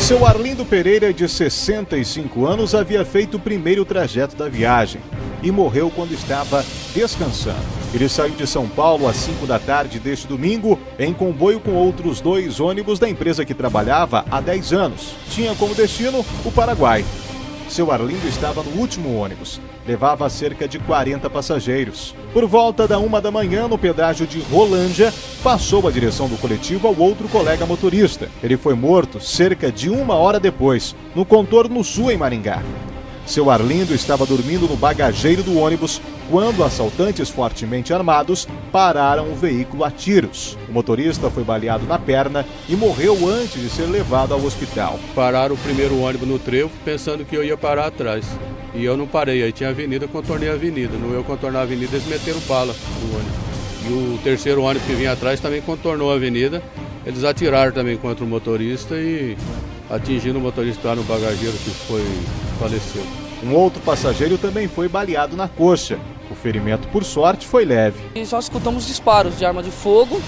Seu Arlindo Pereira, de 65 anos, havia feito o primeiro trajeto da viagem e morreu quando estava descansando. Ele saiu de São Paulo às 5 da tarde deste domingo em comboio com outros 2 ônibus da empresa que trabalhava há 10 anos. Tinha como destino o Paraguai. Seu Arlindo estava no último ônibus. Levava cerca de 40 passageiros. Por volta da 1 da manhã, no pedágio de Rolândia, passou a direção do coletivo ao outro colega motorista. Ele foi morto cerca de 1 hora depois, no contorno sul, em Maringá. Seu Arlindo estava dormindo no bagageiro do ônibus quando assaltantes fortemente armados pararam o veículo a tiros. O motorista foi baleado na perna e morreu antes de ser levado ao hospital. Pararam o primeiro ônibus no trevo pensando que eu ia parar atrás. E eu não parei, aí tinha avenida, contornei a avenida. No eu contornar a avenida, eles meteram bala no ônibus. E o terceiro ônibus que vinha atrás também contornou a avenida. Eles atiraram também contra o motorista e atingindo o motorista lá no bagageiro que faleceu. Um outro passageiro também foi baleado na coxa. O ferimento, por sorte, foi leve. E só escutamos disparos de arma de fogo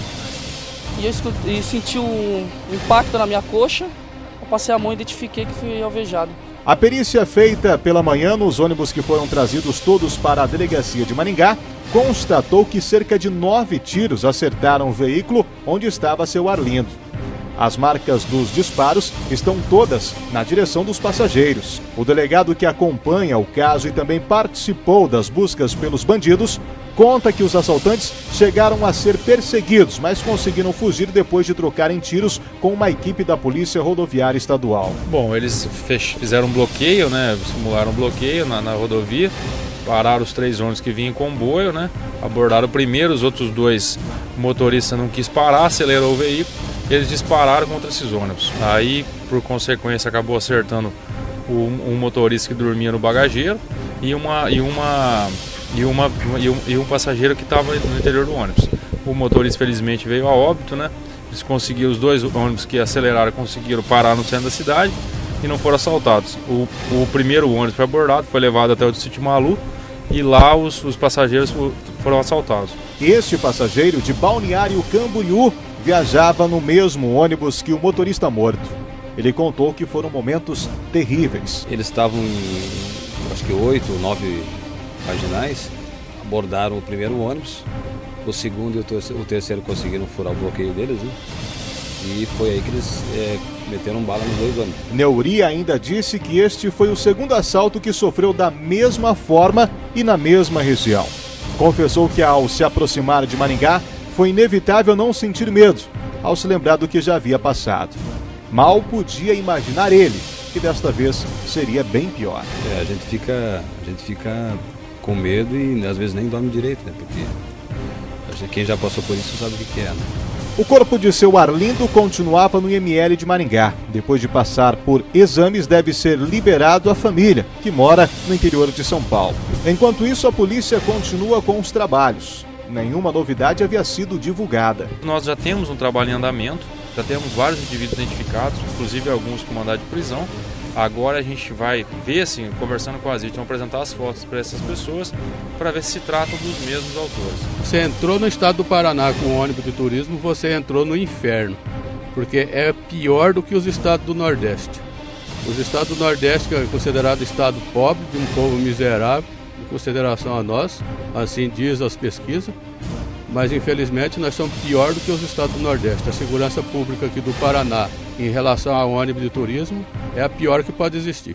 e eu senti um impacto na minha coxa. Eu passei a mão e identifiquei que fui alvejado. A perícia feita pela manhã nos ônibus que foram trazidos todos para a delegacia de Maringá constatou que cerca de 9 tiros acertaram o veículo onde estava seu Arlindo. As marcas dos disparos estão todas na direção dos passageiros. O delegado que acompanha o caso e também participou das buscas pelos bandidos conta que os assaltantes chegaram a ser perseguidos, mas conseguiram fugir depois de trocarem tiros com uma equipe da Polícia Rodoviária Estadual. Bom, eles fizeram um bloqueio, simularam um bloqueio na rodovia, pararam os 3 ônibus que vinham em comboio, abordaram primeiro, os outros 2 motoristas não quis parar, acelerou o veículo, eles dispararam contra esses ônibus. Aí, por consequência, acabou acertando um motorista que dormia no bagageiro e um passageiro que estava no interior do ônibus. O motorista, felizmente, veio a óbito, Eles conseguiram, os 2 ônibus que aceleraram conseguiram parar no centro da cidade e não foram assaltados. O primeiro ônibus foi abordado, foi levado até o distrito de Malu e lá os passageiros foram assaltados. Este passageiro de Balneário Camboriú viajava no mesmo ônibus que o motorista morto. Ele contou que foram momentos terríveis. Eles estavam em, acho que 8 ou 9 marginais, abordaram o primeiro ônibus, o segundo e o terceiro conseguiram furar o bloqueio deles, e foi aí que eles meteram bala nos 2 ônibus. Neuri ainda disse que este foi o segundo assalto que sofreu da mesma forma e na mesma região. Confessou que ao se aproximar de Maringá, foi inevitável não sentir medo, ao se lembrar do que já havia passado. Mal podia imaginar ele, que desta vez seria bem pior. A gente fica com medo e às vezes nem dorme direito, porque quem já passou por isso sabe o que é. O corpo de seu Arlindo continuava no IML de Maringá. Depois de passar por exames, deve ser liberado à família, que mora no interior de São Paulo. Enquanto isso, a polícia continua com os trabalhos. Nenhuma novidade havia sido divulgada. Nós já temos um trabalho em andamento, já temos vários indivíduos identificados, inclusive alguns com mandado de prisão. Agora a gente vai ver, conversando com as vítimas, apresentar as fotos para essas pessoas para ver se tratam dos mesmos autores. Você entrou no estado do Paraná com um ônibus de turismo, você entrou no inferno, porque é pior do que os estados do Nordeste. Os estados do Nordeste, que é considerado estado pobre, de um povo miserável, em consideração a nós, assim diz as pesquisas, mas infelizmente nós somos pior do que os estados do Nordeste. A segurança pública aqui do Paraná em relação ao ônibus de turismo é a pior que pode existir.